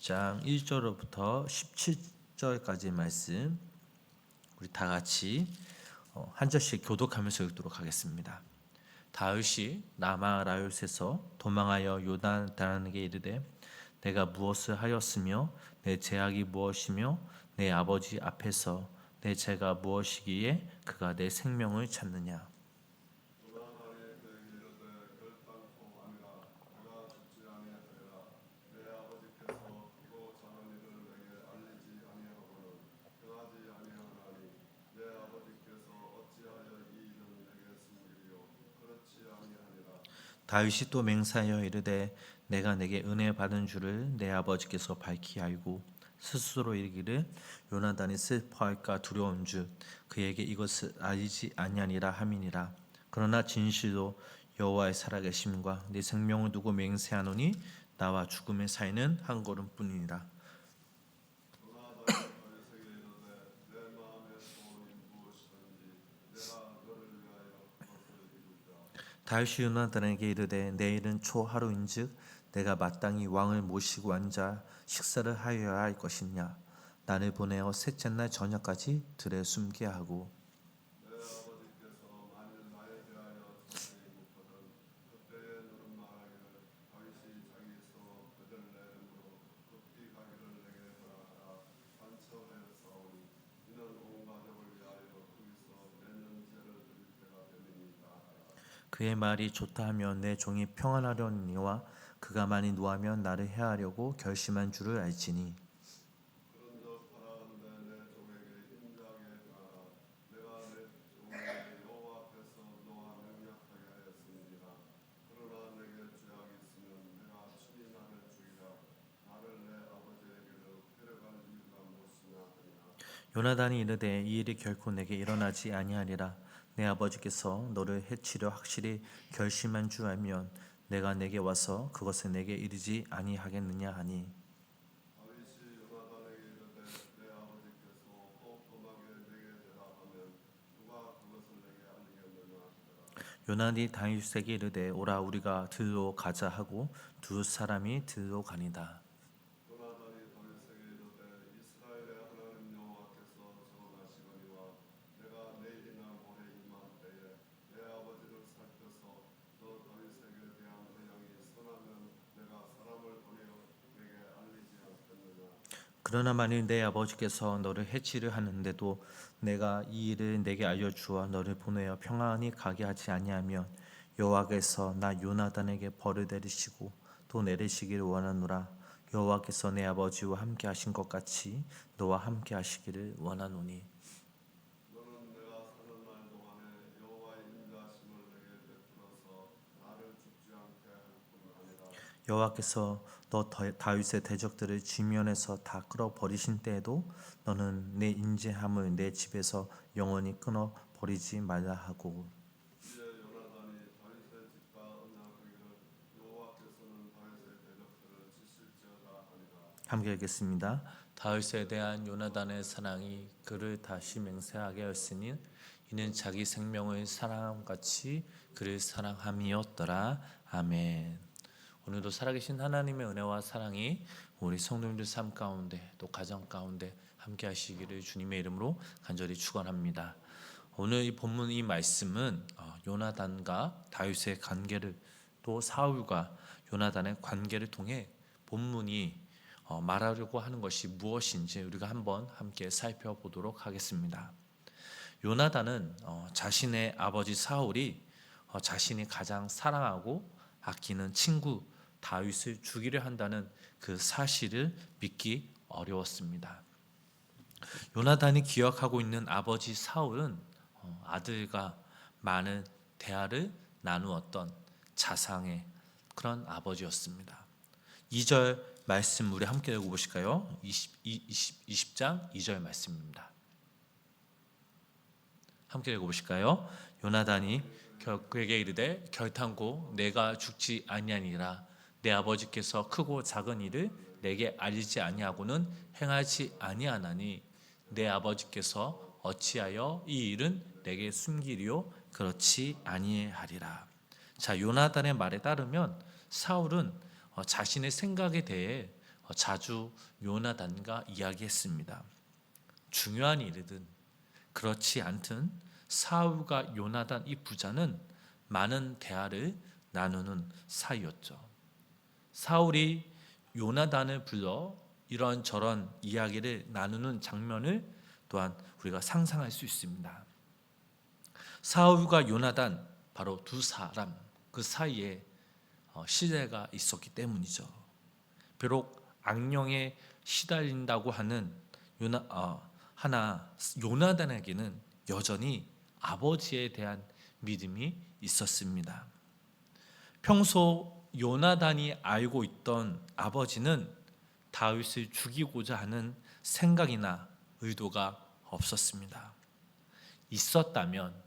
20장 1절부터 17절까지 말씀 우리 다 같이 한 절씩 교독하면서 읽도록 하겠습니다. 다윗이 라마라요스에서 도망하여 요나단에게 이르되 내가 무엇을 하였으며 내 죄악이 무엇이며 내 아버지 앞에서 내 죄가 무엇이기에 그가 내 생명을 찾느냐. 다윗이 또 맹세하여 이르되 내가 내게 은혜 받은 줄을 내 아버지께서 밝히 알고 스스로 이르기를 요나단이 슬퍼할까 두려운즉 그에게 이것을 알리지 아니하니라 함이니라. 그러나 진실로 여호와의 살아계심과 내 생명을 두고 맹세하노니 나와 죽음의 사이는 한 걸음뿐이니라. 다윗이 요나단에게 이르되 내일은 초하루인즉 내가 마땅히 왕을 모시고 앉아 식사를 하여야 할 것이냐. 나를 보내어 셋째 날 저녁까지 들에 숨게 하고. 그의 말이 좋다 하면 내 종이 평안하려니와 그가 많이 노하면 나를 해하려고 결심한 줄을 알지니. 요나단이 이르되 이 일이 결코 내게 일어나지 아니하리라. 내 아버지께서 너를 해치려 확실히 결심한 줄 알면 내가 내게 와서 그것을 내게 이르지 아니하겠느냐 하니. 요나단이 다윗에게 이르되 오라 우리가 들로 가자 하고 두 사람이 들로 가니라. 그러나 만일 내 아버지께서 너를 해치려 하는데도 내가 이 일을 내게 알려주어 너를 보내어 평안히 가게 하지 아니하면 여호와께서 나 요나단에게 벌을 내리시고 또 내리시기를 원하노라. 여호와께서 내 아버지와 함께 하신 것 같이 너와 함께 하시기를 원하노니. 여호와께서 너 다윗의 대적들을 지면에서 다 끌어 버리신 때에도 너는 내 인자함을 내 집에서 영원히 끊어 버리지 말라 하고. 함께 읽겠습니다. 다윗에 대한 요나단의 사랑이 그를 다시 맹세하게 하였으니 이는 자기 생명을 사랑함 같이 그를 사랑함이었더라. 아멘. 오늘도 살아계신 하나님의 은혜와 사랑이 우리 성도님들 삶 가운데 또 가정 가운데 함께 하시기를 주님의 이름으로 간절히 축원합니다. 오늘 이 본문 이 말씀은 요나단과 다윗의 관계를 또 사울과 요나단의 관계를 통해 본문이 말하려고 하는 것이 무엇인지 우리가 한번 함께 살펴보도록 하겠습니다. 요나단은 자신의 아버지 사울이 자신이 가장 사랑하고 아끼는 친구 다윗을 죽이려 한다는 그 사실을 믿기 어려웠습니다. 요나단이 기억하고 있는 아버지 사울은 아들과 많은 대화를 나누었던 자상의 그런 아버지였습니다. 2절 말씀 우리 함께 읽어보실까요? 20장 2절 말씀입니다. 함께 읽어보실까요? 요나단이 그에게 이르되 결탄코 내가 죽지 아니하니라. 내 아버지께서 크고 작은 일을 내게 알리지 아니하고는 행하지 아니하나니 내 아버지께서 어찌하여 이 일은 내게 숨기리요 그렇지 아니하리라. 자, 요나단의 말에 따르면 사울은 자신의 생각에 대해 자주 요나단과 이야기했습니다. 중요한 일이든 그렇지 않든 사울과 요나단 이 부자는 많은 대화를 나누는 사이였죠. 사울이 요나단을 불러 이런저런 이야기를 나누는 장면을 또한 우리가 상상할 수 있습니다. 사울과 요나단 바로 두 사람 그 사이에 신뢰가 있었기 때문이죠. 비록 악령에 시달린다고 하는 요나단에게는 여전히 아버지에 대한 믿음이 있었습니다. 평소 요나단이 알고 있던 아버지는 다윗을 죽이고자 하는 생각이나 의도가 없었습니다. 있었다면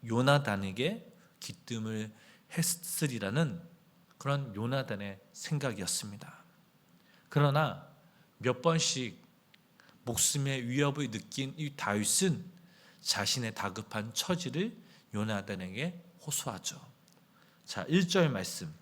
요나단에게 기뜸을 했으리라는 그런 요나단의 생각이었습니다. 그러나 몇 번씩 목숨의 위협을 느낀 이 다윗은 자신의 다급한 처지를 요나단에게 호소하죠. 자, 1절 말씀,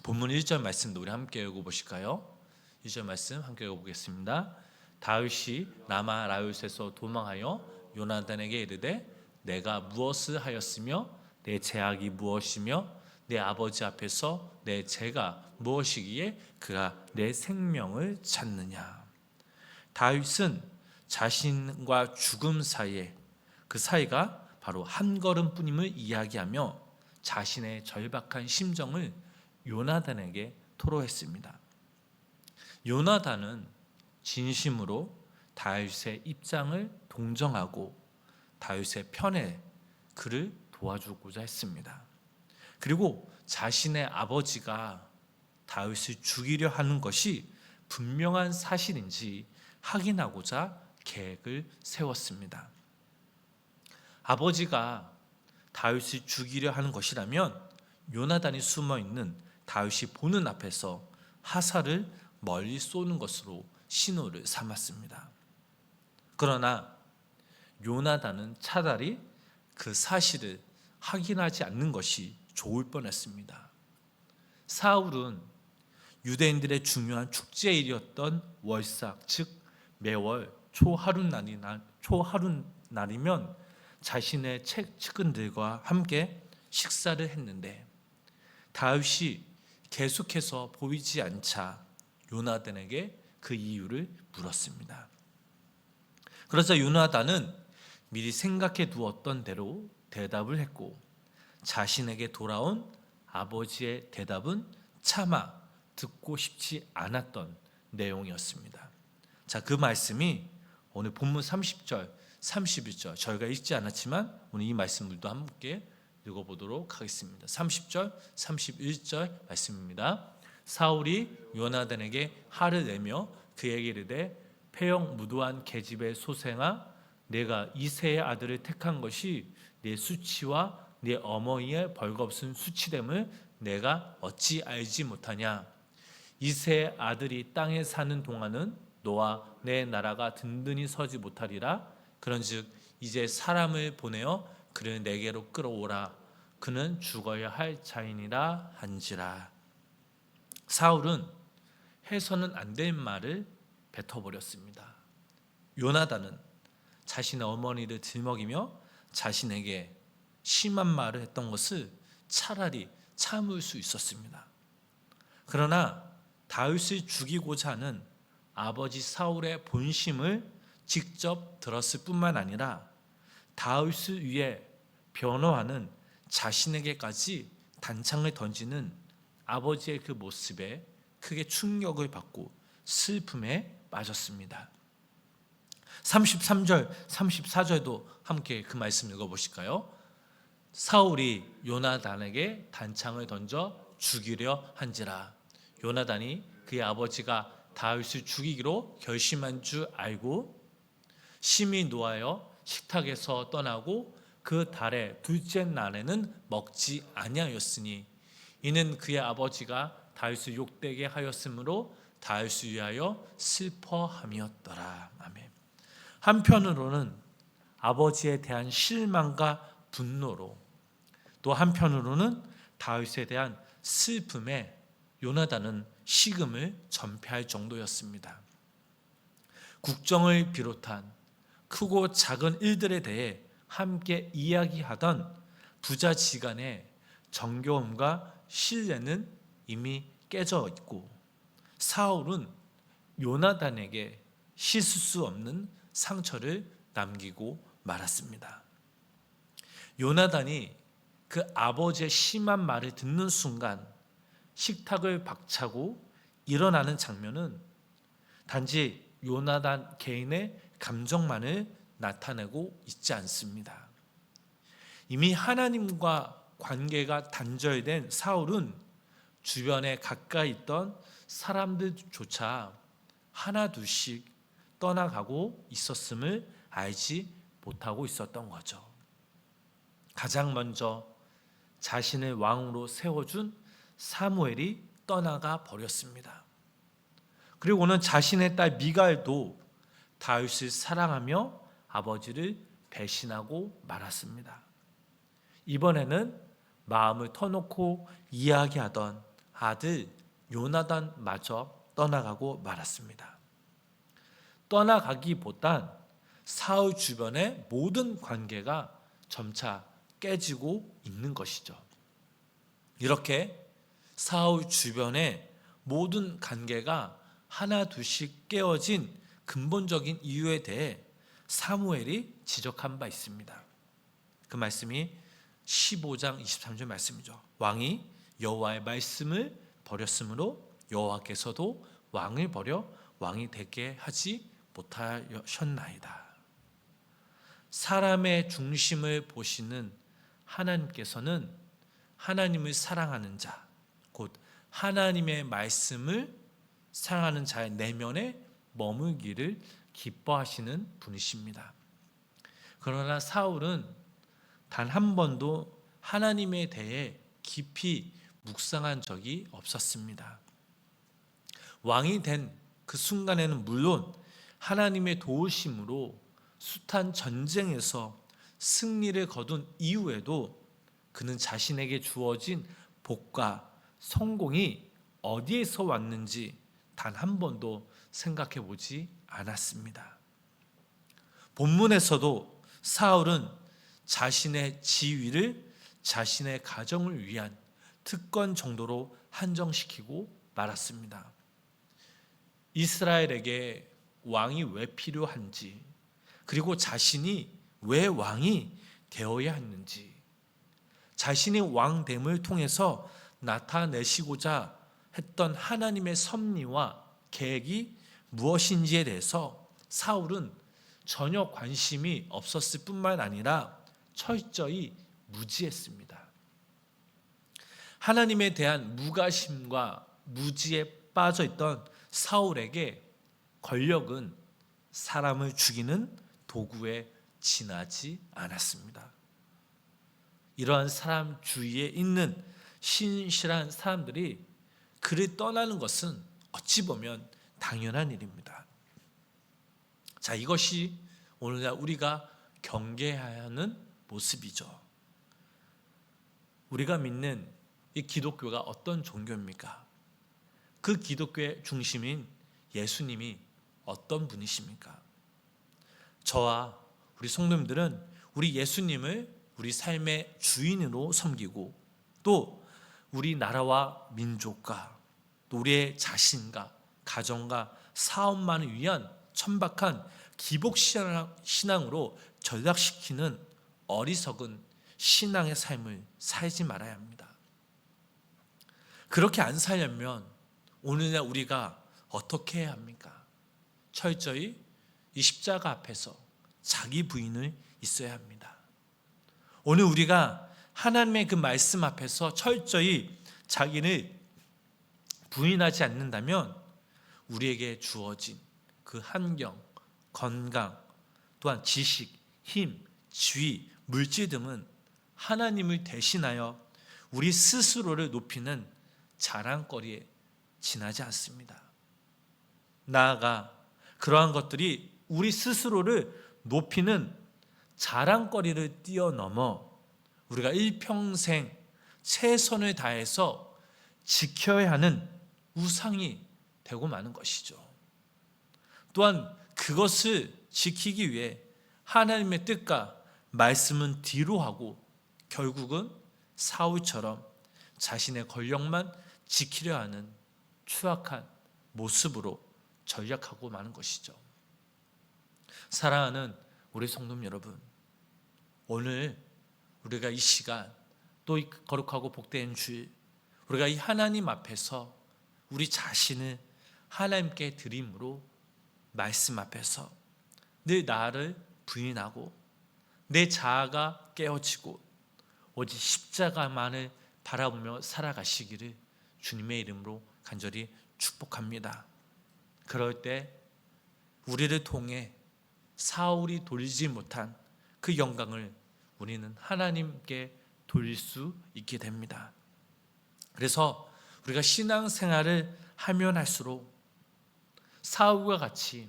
본문 1절 말씀도 우리 함께 읽어보실까요? 1절 말씀 함께 읽어보겠습니다. 다윗이 라마 라윗에서 도망하여 요나단에게 이르되 내가 무엇을 하였으며 내 죄악이 무엇이며 내 아버지 앞에서 내 죄가 무엇이기에 그가 내 생명을 찾느냐. 다윗은 자신과 죽음 사이에 그 사이가 바로 한 걸음뿐임을 이야기하며 자신의 절박한 심정을 요나단에게 토로했습니다. 요나단은 진심으로 다윗의 입장을 동정하고 다윗의 편에 그를 도와주고자 했습니다. 그리고 자신의 아버지가 다윗을 죽이려 하는 것이 분명한 사실인지 확인하고자 계획을 세웠습니다. 아버지가 다윗을 죽이려 하는 것이라면 요나단이 숨어있는 다윗이 보는 앞에서 화살을 멀리 쏘는 것으로 신호를 삼았습니다. 그러나 요나단은 차라리 그 사실을 확인하지 않는 것이 좋을 뻔했습니다. 사울은 유대인들의 중요한 축제일이었던 월삭, 즉 매월 초하룻날이면 자신의 측근들과 함께 식사를 했는데 다윗이 계속해서 보이지 않자 요나단에게 그 이유를 물었습니다. 그러자 요나단은 미리 생각해 두었던 대로 대답을 했고 자신에게 돌아온 아버지의 대답은 차마 듣고 싶지 않았던 내용이었습니다. 자, 그 말씀이 오늘 본문 30절, 31절 저희가 읽지 않았지만 오늘 이 말씀들도 함께 읽어보도록 하겠습니다. 30절, 31절 말씀입니다. 사울이 요나단에게 화를 내며 그에게 이르되 폐역 무도한 계집의 소생아 내가 이새의 아들을 택한 것이 내 수치와 내 어머니의 벌거벗은 수치됨을 내가 어찌 알지 못하냐. 이새의 아들이 땅에 사는 동안은 너와 내 나라가 든든히 서지 못하리라. 그런즉 이제 사람을 보내어 그를 내게로 끌어오라. 그는 죽어야 할 자인이라 한지라. 사울은 해서는 안 될 말을 뱉어버렸습니다. 요나단은 자신의 어머니를 들먹이며 자신에게 심한 말을 했던 것을 차라리 참을 수 있었습니다. 그러나 다윗을 죽이고자 하는 아버지 사울의 본심을 직접 들었을 뿐만 아니라 다윗을 위해 변호하는 자신에게까지 단창을 던지는 아버지의 그 모습에 크게 충격을 받고 슬픔에 빠졌습니다. 33절, 34절도 함께 그 말씀 읽어보실까요? 사울이 요나단에게 단창을 던져 죽이려 한지라. 요나단이 그의 아버지가 다윗을 죽이기로 결심한 줄 알고 심히 노하여 식탁에서 떠나고 그 달의 둘째 날에는 먹지 아니하였으니 이는 그의 아버지가 다윗을 욕되게 하였으므로 다윗을 위하여 슬퍼함이었더라. 아멘. 한편으로는 아버지에 대한 실망과 분노로 또 한편으로는 다윗에 대한 슬픔에 요나단은 식음을 전폐할 정도였습니다. 국정을 비롯한 크고 작은 일들에 대해 함께 이야기하던 부자지간의 정겨움과 신뢰는 이미 깨져 있고 사울은 요나단에게 씻을 수 없는 상처를 남기고 말았습니다. 요나단이 그 아버지의 심한 말을 듣는 순간 식탁을 박차고 일어나는 장면은 단지 요나단 개인의 감정만을 나타내고 있지 않습니다. 이미 하나님과 관계가 단절된 사울은 주변에 가까이 있던 사람들조차 하나둘씩 떠나가고 있었음을 알지 못하고 있었던 거죠. 가장 먼저 자신을 왕으로 세워준 사무엘이 떠나가 버렸습니다. 그리고는 자신의 딸 미갈도 다윗을 사랑하며 아버지를 배신하고 말았습니다. 이번에는 마음을 터놓고 이야기하던 아들 요나단마저 떠나가고 말았습니다. 떠나가기보단 사울 주변의 모든 관계가 점차 깨지고 있는 것이죠. 이렇게 사울 주변의 모든 관계가 하나둘씩 깨어진 근본적인 이유에 대해 사무엘이 지적한 바 있습니다. 그 말씀이 15장 23절 말씀이죠. 왕이 여호와의 말씀을 버렸으므로 여호와께서도 왕을 버려 왕이 되게 하지 못하셨나이다. 사람의 중심을 보시는 하나님께서는 하나님을 사랑하는 자, 곧 하나님의 말씀을 사랑하는 자의 내면에 머물기를 기뻐하시는 분이십니다. 그러나 사울은 단 한 번도 하나님에 대해 깊이 묵상한 적이 없었습니다. 왕이 된 그 순간에는 물론 하나님의 도우심으로 숱한 전쟁에서 승리를 거둔 이후에도 그는 자신에게 주어진 복과 성공이 어디에서 왔는지 단 한 번도 생각해 보지 않았습니다. 본문에서도 사울은 자신의 지위를 자신의 가정을 위한 특권 정도로 한정시키고 말았습니다. 이스라엘에게 왕이 왜 필요한지, 그리고 자신이 왜 왕이 되어야 했는지, 자신의 왕됨을 통해서 나타내시고자 했던 하나님의 섭리와 계획이 무엇인지에 대해서 사울은 전혀 관심이 없었을 뿐만 아니라 철저히 무지했습니다. 하나님에 대한 무관심과 무지에 빠져 있던 사울에게 권력은 사람을 죽이는 도구에 지나지 않았습니다. 이러한 사람 주위에 있는 신실한 사람들이 그를 떠나는 것은 어찌 보면 당연한 일입니다. 자, 이것이 오늘날 우리가 경계해야 하는 모습이죠. 우리가 믿는 이 기독교가 어떤 종교입니까? 그 기독교의 중심인 예수님이 어떤 분이십니까? 저와 우리 성도님들은 우리 예수님을 우리 삶의 주인으로 섬기고 또 우리 나라와 민족과 또 우리의 자신과 가정과 사업만을 위한 천박한 기복신앙으로 전락시키는 어리석은 신앙의 삶을 살지 말아야 합니다. 그렇게 안 살려면 오늘날 우리가 어떻게 해야 합니까? 철저히 이 십자가 앞에서 자기 부인을 있어야 합니다. 오늘 우리가 하나님의 그 말씀 앞에서 철저히 자기를 부인하지 않는다면 우리에게 주어진 그 환경, 건강, 또한 지식, 힘, 지위, 물질 등은 하나님을 대신하여 우리 스스로를 높이는 자랑거리에 지나지 않습니다. 나아가 그러한 것들이 우리 스스로를 높이는 자랑거리를 뛰어넘어 우리가 일평생 최선을 다해서 지켜야 하는 우상이 되고 마는 것이죠. 또한 그것을 지키기 위해 하나님의 뜻과 말씀은 뒤로 하고 결국은 사울처럼 자신의 권력만 지키려 하는 추악한 모습으로 전략하고 마는 것이죠. 사랑하는 우리 성도 여러분, 오늘 우리가 이 시간 또 이 거룩하고 복된 주일, 우리가 이 하나님 앞에서 우리 자신을 하나님께 드림으로 말씀 앞에서 늘 나를 부인하고 내 자아가 깨어지고 오직 십자가만을 바라보며 살아가시기를 주님의 이름으로 간절히 축복합니다. 그럴 때 우리를 통해 사울이 돌리지 못한 그 영광을 우리는 하나님께 돌릴 수 있게 됩니다. 그래서 우리가 신앙생활을 하면 할수록 사울과 같이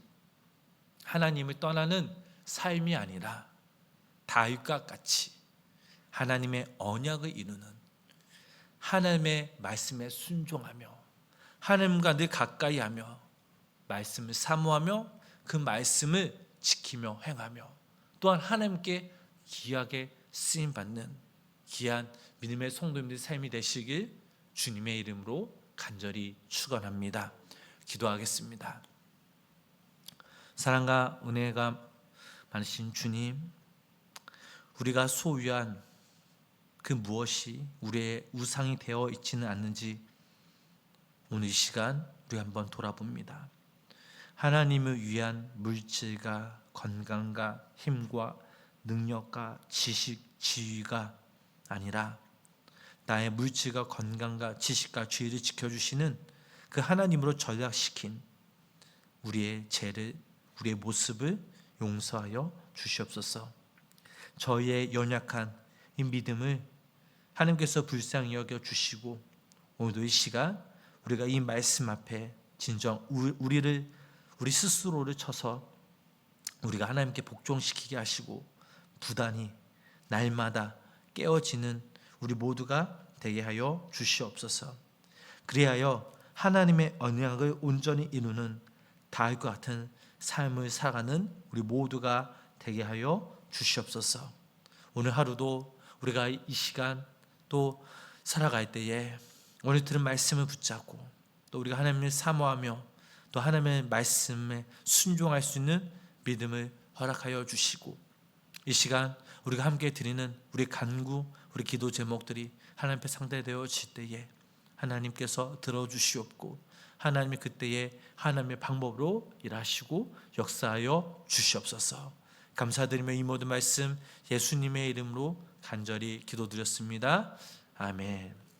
하나님을 떠나는 삶이 아니라 다윗과 같이 하나님의 언약을 이루는, 하나님의 말씀에 순종하며 하나님과 늘 가까이 하며 말씀을 사모하며 그 말씀을 지키며 행하며 또한 하나님께 귀하게 쓰임받는 귀한 믿음의 성도님들의 삶이 되시길 주님의 이름으로 간절히 축원합니다. 기도하겠습니다. 사랑과 은혜가 많으신 주님, 우리가 소유한 그 무엇이 우리의 우상이 되어 있지는 않는지 오늘 이 시간 우리 한번 돌아봅니다. 하나님을 위한 물질과 건강과 힘과 능력과 지식, 지위가 아니라 나의 물질과 건강과 지식과 지위를 지켜주시는 그 하나님으로 전락시킨 우리의 죄를, 우리의 모습을 용서하여 주시옵소서. 저희의 연약한 이 믿음을 하나님께서 불쌍히 여겨주시고 오늘도 이 시간 우리가 이 말씀 앞에 진정 우리 스스로를 쳐서 우리가 하나님께 복종시키게 하시고 부단히 날마다 깨어지는 우리 모두가 되게 하여 주시옵소서. 그리하여 하나님의 언약을 온전히 이루는 다윗과 같은 삶을 살아가는 우리 모두가 되게 하여 주시옵소서. 오늘 하루도 우리가 이 시간 또 살아갈 때에 오늘 들은 말씀을 붙잡고 또 우리가 하나님을 사모하며 또 하나님의 말씀에 순종할 수 있는 믿음을 허락하여 주시고 이 시간 우리가 함께 드리는 우리 간구, 우리 기도 제목들이 하나님 앞에 상대되어질 때에 하나님께서 들어주시옵고 하나님이 그때에 하나님의 방법으로 일하시고 역사하여 주시옵소서. 감사드리며 이 모든 말씀 예수님의 이름으로 간절히 기도드렸습니다. 아멘.